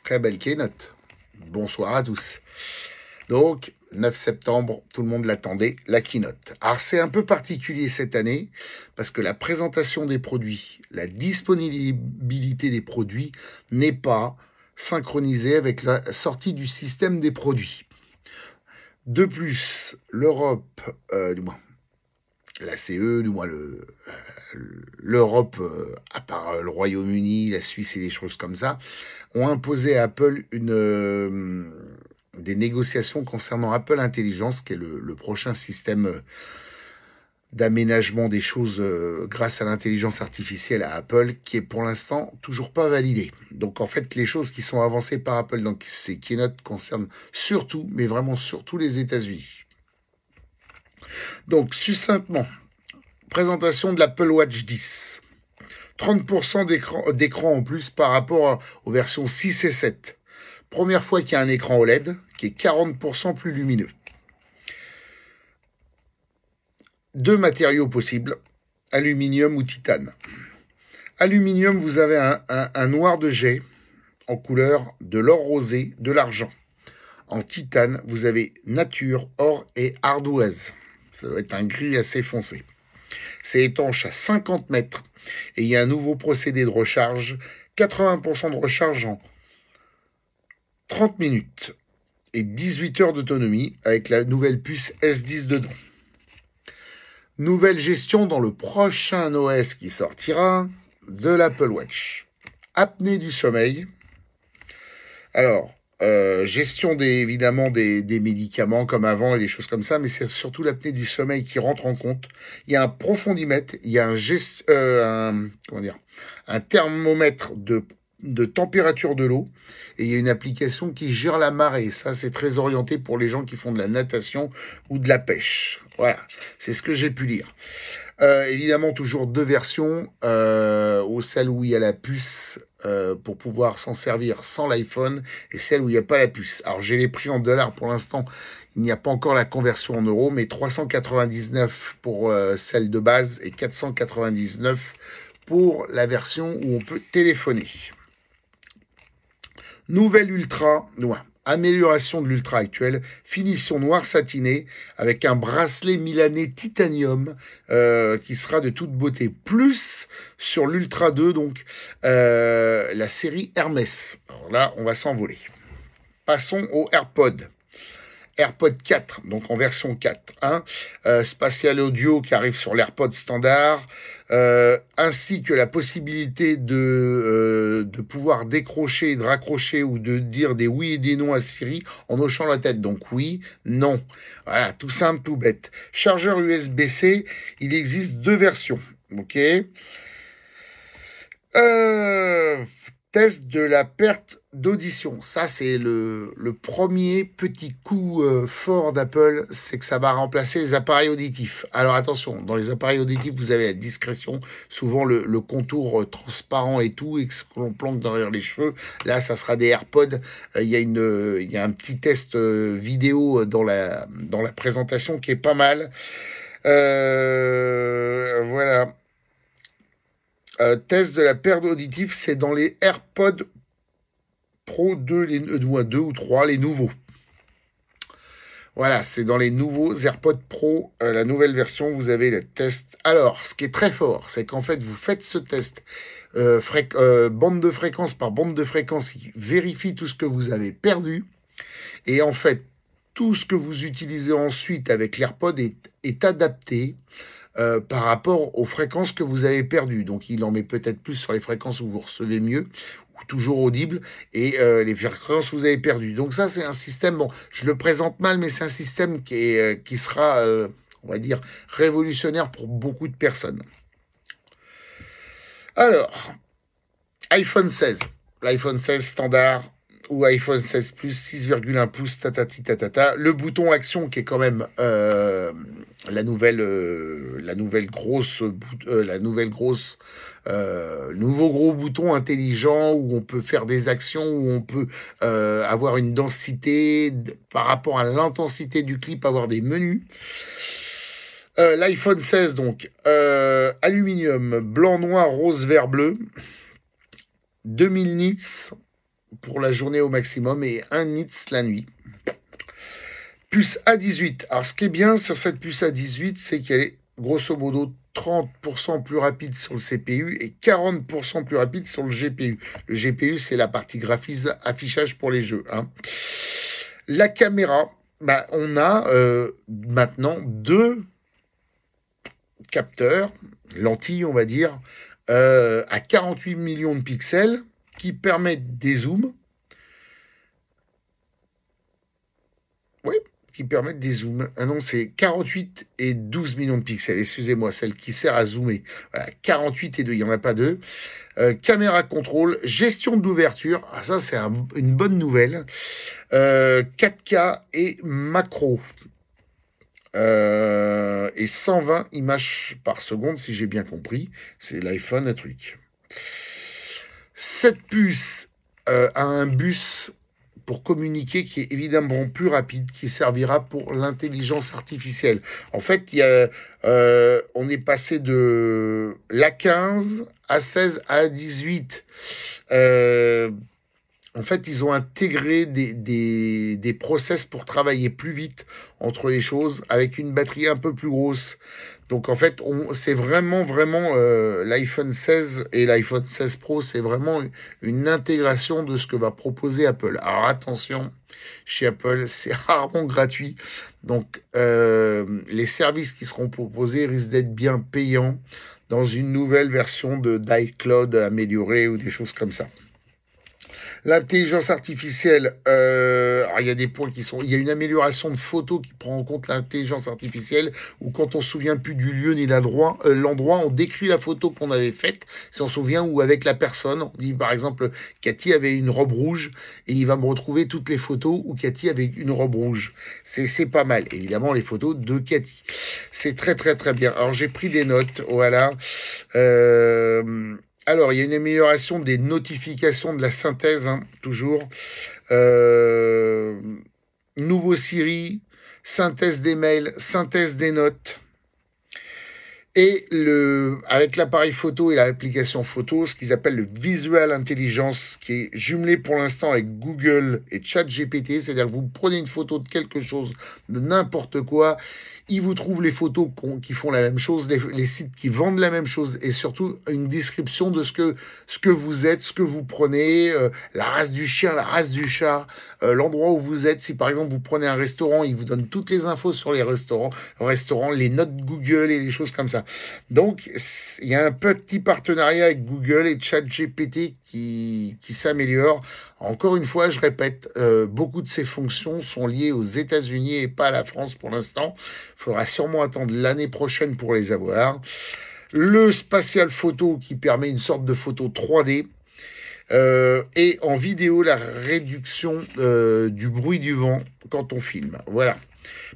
Très belle keynote. Bonsoir à tous. Donc, 9 septembre, tout le monde l'attendait, la keynote. Alors, c'est un peu particulier cette année parce que la présentation des produits, la disponibilité des produits n'est pas synchronisée avec la sortie du système des produits. De plus, l'Europe, du moins, la CE, du moins l'Europe, à part le Royaume-Uni, la Suisse et des choses comme ça, ont imposé à Apple des négociations concernant Apple Intelligence, qui est le prochain système d'aménagement des choses grâce à l'intelligence artificielle à Apple, qui est pour l'instant toujours pas validé. Donc en fait, les choses qui sont avancées par Apple dans ces keynotes concernent surtout, mais vraiment surtout les États-Unis. Donc succinctement, présentation de l'Apple Watch 10. 30% d'écran en plus par rapport aux versions 6 et 7. Première fois qu'il y a un écran OLED qui est 40% plus lumineux. Deux matériaux possibles, aluminium ou titane. Aluminium, vous avez un noir de jet en couleur de l'or rosé, de l'argent. En titane, vous avez nature, or et ardoise. Ça doit être un gris assez foncé. C'est étanche à 50 mètres et il y a un nouveau procédé de recharge, 80% de recharge en 30 minutes et 18 heures d'autonomie avec la nouvelle puce S10 dedans. Nouvelle gestion dans le prochain OS qui sortira de l'Apple Watch. Apnée du sommeil. Alors, gestion évidemment des médicaments comme avant et des choses comme ça, mais c'est surtout l'apnée du sommeil qui rentre en compte. Il y a un profondimètre, il y a un thermomètre de température de l'eau et il y a une application qui gère la marée. Ça, c'est très orienté pour les gens qui font de la natation ou de la pêche. Voilà, c'est ce que j'ai pu lire. Évidemment, toujours deux versions, celle où il y a la puce pour pouvoir s'en servir sans l'iPhone et celle où il n'y a pas la puce. Alors, j'ai les prix en dollars pour l'instant. Il n'y a pas encore la conversion en euros, mais 399 pour celle de base et 499 pour la version où on peut téléphoner. Nouvelle Ultra, amélioration de l'Ultra actuelle, finition noir satiné avec un bracelet milanais titanium qui sera de toute beauté. Plus sur l'Ultra 2, donc la série Hermès. Alors là, on va s'envoler. Passons au AirPod. AirPod 4, donc en version 4.1, spatial audio qui arrive sur l'AirPod standard, ainsi que la possibilité de pouvoir décrocher, de raccrocher ou de dire des oui et des non à Siri en hochant la tête. Donc oui, non. Voilà, tout simple, tout bête. Chargeur USB-C, il existe deux versions. Ok. Test de la perte d'audition. Ça, c'est le premier petit coup fort d'Apple, c'est que ça va remplacer les appareils auditifs. Alors attention, dans les appareils auditifs, vous avez la discrétion, souvent le contour transparent et tout, et que l'on planque derrière les cheveux. Là, ça sera des AirPods. Il y a un petit test vidéo dans la présentation qui est pas mal. Voilà. Test de la perte auditive, c'est dans les AirPods Pro 2, deux ou 3, les nouveaux. Voilà, c'est dans les nouveaux AirPods Pro, la nouvelle version, vous avez le test. Alors, ce qui est très fort, c'est qu'en fait, vous faites ce test bande de fréquence par bande de fréquence, qui vérifie tout ce que vous avez perdu. Et en fait, tout ce que vous utilisez ensuite avec l'AirPod est adapté par rapport aux fréquences que vous avez perdues. Donc, il en met peut-être plus sur les fréquences où vous recevez mieux, ou toujours audible, et les fréquences où vous avez perdues. Donc ça, c'est un système, bon, je le présente mal, mais c'est un système qui sera, on va dire, révolutionnaire pour beaucoup de personnes. Alors, iPhone 16. L'iPhone 16 standard, ou iPhone 16 Plus, 6,1 pouces, tatata. Le bouton action qui est quand même le nouveau gros bouton intelligent où on peut faire des actions, où on peut avoir une densité par rapport à l'intensité du clip, avoir des menus. L'iPhone 16 donc aluminium, blanc, noir, rose, vert, bleu, 2000 nits pour la journée au maximum et 1 nits la nuit. Puce A18. Alors, ce qui est bien sur cette puce A18, c'est qu'elle est grosso modo 30% plus rapide sur le CPU et 40% plus rapide sur le GPU. Le GPU, c'est la partie graphisme, affichage pour les jeux. Hein. La caméra, bah, on a maintenant 2 capteurs, lentilles, on va dire, à 48 millions de pixels qui permettent des zooms. Oui, qui permettent des zooms. Ah non, c'est 48 et 12 millions de pixels. Excusez-moi, celle qui sert à zoomer. Voilà, 48 et 2, il n'y en a pas deux. Caméra contrôle, gestion de l'ouverture. Ah, ça, c'est une bonne nouvelle. 4K et macro. Et 120 images par seconde, si j'ai bien compris. C'est l'iPhone, un truc. Cette puce a un bus pour communiquer qui est évidemment plus rapide, qui servira pour l'intelligence artificielle. En fait, on est passé de l'A15, A16 à A18. En fait, ils ont intégré des process pour travailler plus vite entre les choses avec une batterie un peu plus grosse. Donc, en fait, c'est vraiment l'iPhone 16 et l'iPhone 16 Pro, c'est vraiment une intégration de ce que va proposer Apple. Alors, attention, chez Apple, c'est rarement gratuit. Donc, les services qui seront proposés risquent d'être bien payants dans une nouvelle version d'iCloud améliorée ou des choses comme ça. L'intelligence artificielle, alors il y a des points qui sont... Il y a une amélioration de photos qui prend en compte l'intelligence artificielle, où quand on se souvient plus du lieu ni l'endroit, on décrit la photo qu'on avait faite, si on se souvient, ou avec la personne. On dit par exemple, Cathy avait une robe rouge, et il va me retrouver toutes les photos où Cathy avait une robe rouge. C'est pas mal. Évidemment, les photos de Cathy. C'est très très très bien. Alors j'ai pris des notes, voilà. Alors, il y a une amélioration des notifications de la synthèse, hein, toujours. Nouveau Siri, synthèse des mails, synthèse des notes. Et avec l'appareil photo et l'application photo, ce qu'ils appellent le Visual Intelligence, qui est jumelé pour l'instant avec Google et ChatGPT, c'est-à-dire que vous prenez une photo de quelque chose, de n'importe quoi, il vous trouve les photos qui font la même chose, les sites qui vendent la même chose, et surtout une description de ce que vous êtes, ce que vous prenez, la race du chien, la race du chat, l'endroit où vous êtes. Si par exemple vous prenez un restaurant, il vous donne toutes les infos sur les restaurants, les notes Google et les choses comme ça. Donc il y a un petit partenariat avec Google et ChatGPT qui s'améliore. Encore une fois, je répète, beaucoup de ces fonctions sont liées aux États-Unis et pas à la France pour l'instant. Il faudra sûrement attendre l'année prochaine pour les avoir. Le spatial photo qui permet une sorte de photo 3D. Et en vidéo, la réduction du bruit du vent quand on filme. Voilà.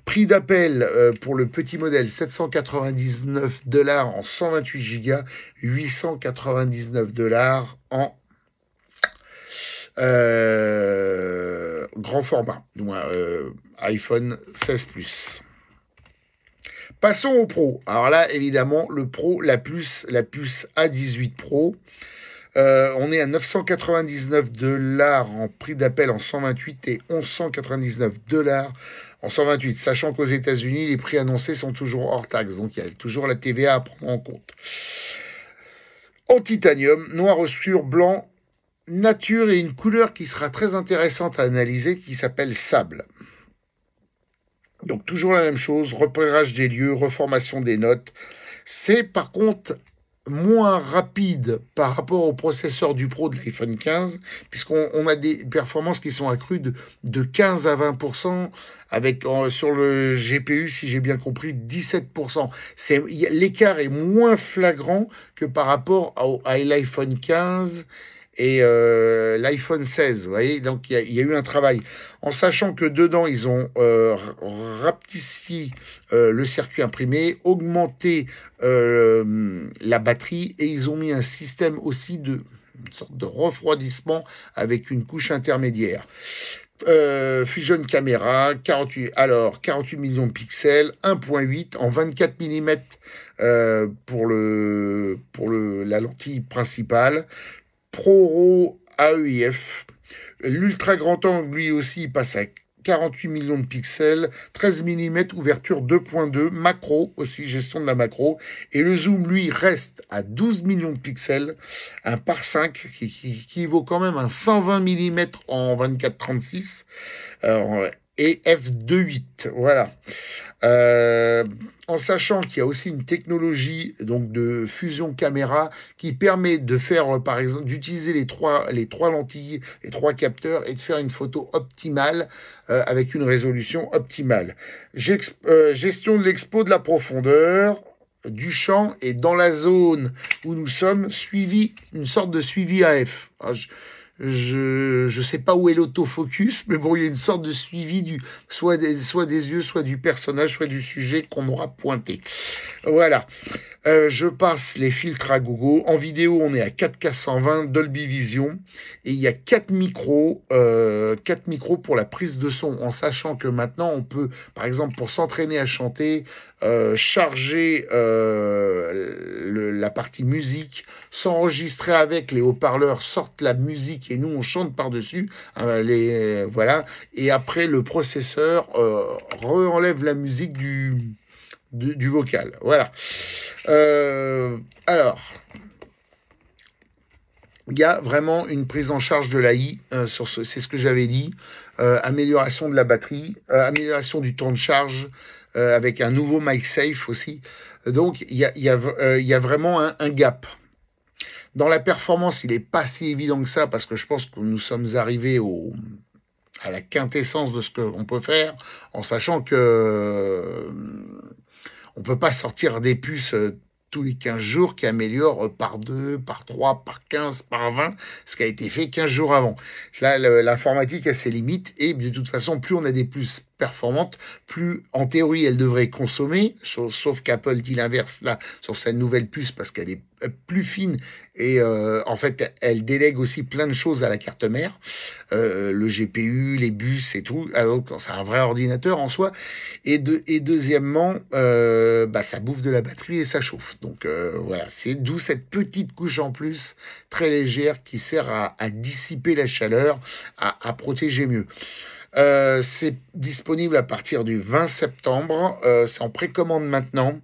Prix d'appel pour le petit modèle, $799 en 128 Go, $899 en grand format, iPhone 16 Plus. Passons au Pro. Alors là, évidemment, le Pro, la puce A18 Pro. On est à $999 en prix d'appel en 128 et $1199 en 128, sachant qu'aux États-Unis, les prix annoncés sont toujours hors taxe. Donc, il y a toujours la TVA à prendre en compte. En titanium, noir obscur, blanc, nature et une couleur qui sera très intéressante à analyser qui s'appelle sable. Donc toujours la même chose, repérage des lieux, reformation des notes. C'est par contre moins rapide par rapport au processeur du Pro de l'iPhone 15, puisqu'on a des performances qui sont accrues de 15 à 20%, avec sur le GPU, si j'ai bien compris, 17%. L'écart est moins flagrant que par rapport à l'iPhone 15 et l'iPhone 16, vous voyez, donc il y a eu un travail. En sachant que dedans, ils ont rapetissé le circuit imprimé, augmenté la batterie, et ils ont mis un système aussi une sorte de refroidissement avec une couche intermédiaire. Fusion caméra, 48 millions de pixels, 1.8 en 24 mm pour la lentille principale. ProRAW AEIF, L'ultra grand angle, lui aussi, il passe à 48 millions de pixels, 13 mm, ouverture 2.2, macro aussi, gestion de la macro. Et le zoom, lui, reste à 12 millions de pixels, un par 5, qui vaut quand même un 120 mm en 24-36, et f2.8, voilà. Euh, En sachant qu'il y a aussi une technologie donc de fusion caméra qui permet de faire, par exemple, d'utiliser les trois lentilles, les trois capteurs et de faire une photo optimale avec une résolution optimale. Gestion de l'expo de la profondeur du champ et dans la zone où nous sommes, suivi, une sorte de suivi AF. Alors, je sais pas où est l'autofocus, mais bon, il y a une sorte de suivi soit des yeux, soit du personnage, soit du sujet qu'on aura pointé. Voilà. Je passe les filtres à gogo. En vidéo, on est à 4K 120 Dolby Vision et il y a 4 micros pour la prise de son, en sachant que maintenant on peut, par exemple, pour s'entraîner à chanter, charger la partie musique, s'enregistrer avec les haut-parleurs, sortent la musique et nous on chante par-dessus, voilà. Et après le processeur enlève la musique du vocal. Voilà. Alors, il y a vraiment une prise en charge de l'AI, c'est ce que j'avais dit, amélioration de la batterie, amélioration du temps de charge, avec un nouveau MagSafe aussi. Donc, il y a vraiment un gap. Dans la performance, il n'est pas si évident que ça, parce que je pense que nous sommes arrivés à la quintessence de ce qu'on peut faire, en sachant que on peut pas sortir des puces tous les 15 jours qui améliorent par 2, par 3, par 15, par 20, ce qui a été fait 15 jours avant. Là, l'informatique a ses limites et de toute façon, plus on a des puces performantes, plus en théorie elle devrait consommer, sauf qu'Apple dit l'inverse là sur sa nouvelle puce parce qu'elle est plus fine et en fait elle délègue aussi plein de choses à la carte mère, le GPU, les bus et tout, alors que c'est un vrai ordinateur en soi. Et deuxièmement, ça bouffe de la batterie et ça chauffe. Donc voilà, c'est d'où cette petite couche en plus très légère qui sert à dissiper la chaleur, à protéger mieux. C'est disponible à partir du 20 septembre. C'est en précommande maintenant.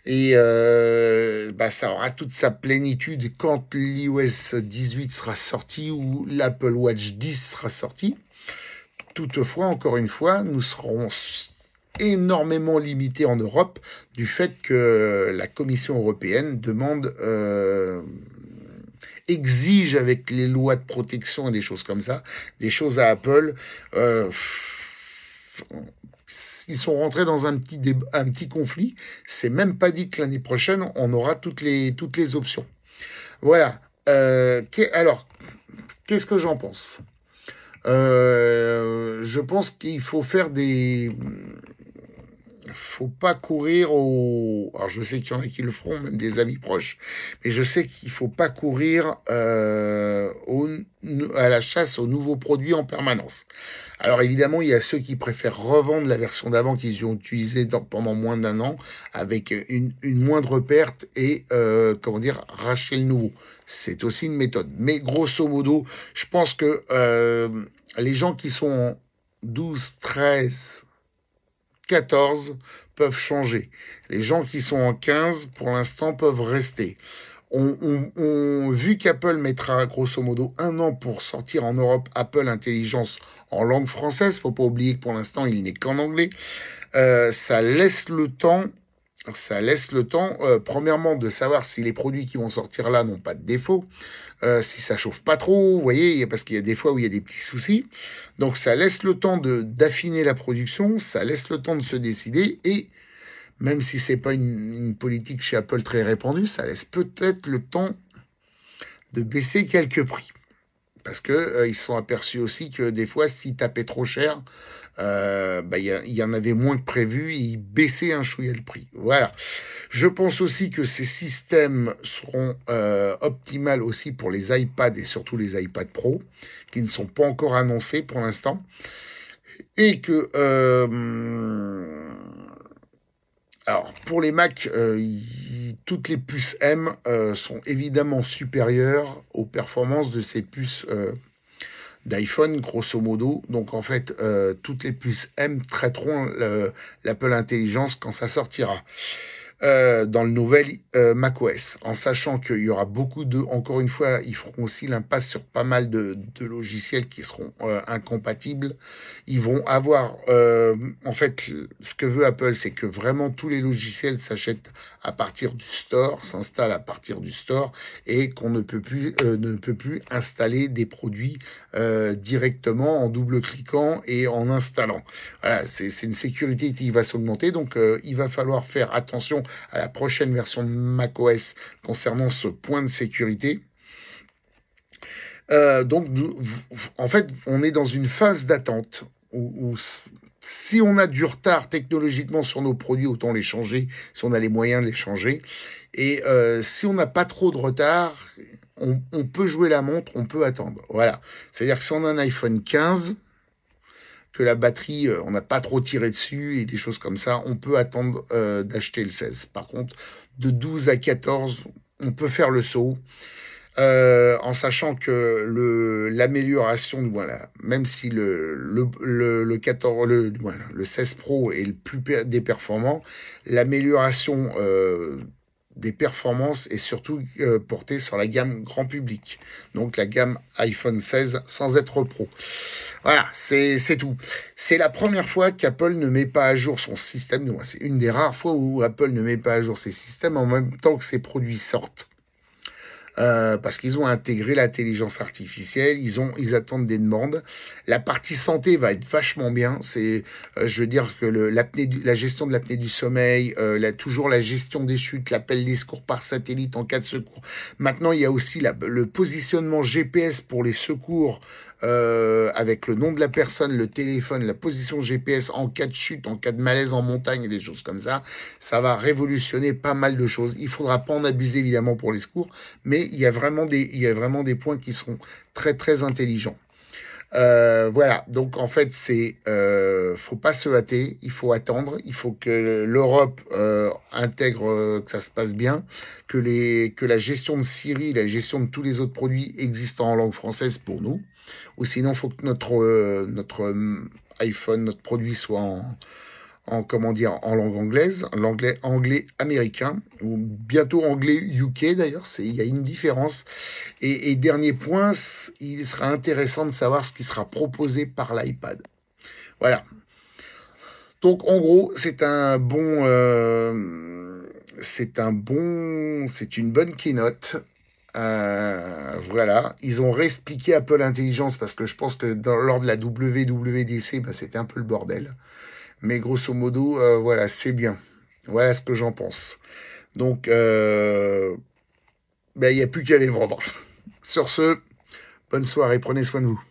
Et ça aura toute sa plénitude quand l'iOS 18 sera sorti ou l'Apple Watch 10 sera sorti. Toutefois, encore une fois, nous serons énormément limités en Europe du fait que la Commission européenne exige avec les lois de protection et des choses comme ça, des choses à Apple. Ils sont rentrés dans un petit conflit. C'est même pas dit que l'année prochaine, on aura toutes les options. Voilà. Alors, qu'est-ce que j'en pense ? Je pense qu'il faut faire faut pas courir Alors, je sais qu'il y en a qui le feront, même des amis proches, mais je sais qu'il faut pas courir à la chasse aux nouveaux produits en permanence. Alors, évidemment, il y a ceux qui préfèrent revendre la version d'avant qu'ils ont utilisée pendant moins d'un an, avec une moindre perte et, racheter le nouveau. C'est aussi une méthode. Mais grosso modo, je pense que les gens qui sont en 12, 13, 14 peuvent changer. Les gens qui sont en 15, pour l'instant, peuvent rester. Vu qu'Apple mettra grosso modo 1 an pour sortir en Europe Apple Intelligence en langue française, faut pas oublier que pour l'instant, il n'est qu'en anglais, ça laisse le temps, premièrement, de savoir si les produits qui vont sortir là n'ont pas de défaut, si ça chauffe pas trop, vous voyez, parce qu'il y a des fois où il y a des petits soucis. Donc ça laisse le temps d'affiner la production, ça laisse le temps de se décider, et même si c'est pas une politique chez Apple très répandue, ça laisse peut-être le temps de baisser quelques prix. Parce que ils se sont aperçus aussi que des fois, s'ils tapaient trop cher, il y en avait moins que prévu, et ils baissaient un chouïa le prix. Voilà. Je pense aussi que ces systèmes seront optimales aussi pour les iPads et surtout les iPad Pro, qui ne sont pas encore annoncés pour l'instant. Et que... alors, pour les Mac, toutes les puces M sont évidemment supérieures aux performances de ces puces d'iPhone, grosso modo. Donc en fait, toutes les puces M traiteront l'Apple Intelligence quand ça sortira. Dans le nouvel macOS, en sachant qu'il y aura beaucoup de, encore une fois, ils feront aussi l'impasse sur pas mal de logiciels qui seront incompatibles. Ils vont avoir, en fait, ce que veut Apple, c'est que vraiment tous les logiciels s'achètent à partir du store, s'installent à partir du store, et qu'on ne peut plus installer des produits directement en double-cliquant et en installant. Voilà, c'est une sécurité qui va s'augmenter, donc il va falloir faire attention à la prochaine version de macOS concernant ce point de sécurité. Donc, en fait, on est dans une phase d'attente où si on a du retard technologiquement sur nos produits, autant les changer, si on a les moyens de les changer. Et si on n'a pas trop de retard, on peut jouer la montre, on peut attendre. Voilà. C'est-à-dire que si on a un iPhone 15, que la batterie, on n'a pas trop tiré dessus et des choses comme ça, on peut attendre d'acheter le 16. Par contre, de 12 à 14, on peut faire le saut. En sachant que l'amélioration, voilà, même si le 14, le 16 Pro est le plus des performants, l'amélioration des performances est surtout portée sur la gamme grand public, donc la gamme iPhone 16 sans être Pro. Voilà, c'est tout. C'est la première fois qu'Apple ne met pas à jour son système. C'est une des rares fois où Apple ne met pas à jour ses systèmes en même temps que ses produits sortent. Parce qu'ils ont intégré l'intelligence artificielle, ils attendent des demandes. La partie santé va être vachement bien. Je veux dire que la gestion de l'apnée du sommeil, toujours la gestion des chutes, l'appel des secours par satellite en cas de secours. Maintenant, il y a aussi le positionnement GPS pour les secours. Avec le nom de la personne, le téléphone, la position GPS en cas de chute, en cas de malaise en montagne et des choses comme ça, ça va révolutionner pas mal de choses. Il faudra pas en abuser évidemment pour les secours, mais il y a vraiment des points qui seront très très intelligents. Voilà, donc en fait faut pas se hâter, il faut attendre, il faut que l'Europe intègre que ça se passe bien, que la gestion de Siri, la gestion de tous les autres produits existants en langue française pour nous, ou sinon il faut que notre iPhone, notre produit soit en langue anglaise, anglais américain, ou bientôt anglais UK d'ailleurs, il y a une différence. Et dernier point, il sera intéressant de savoir ce qui sera proposé par l'iPad. Voilà. Donc en gros, c'est une bonne keynote. Voilà, ils ont réexpliqué Apple Intelligence parce que je pense que lors de la WWDC, c'était un peu le bordel. Mais grosso modo, voilà, c'est bien. Voilà ce que j'en pense. Donc, il n'y a plus qu'à les vendre. Sur ce, bonne soirée, prenez soin de vous.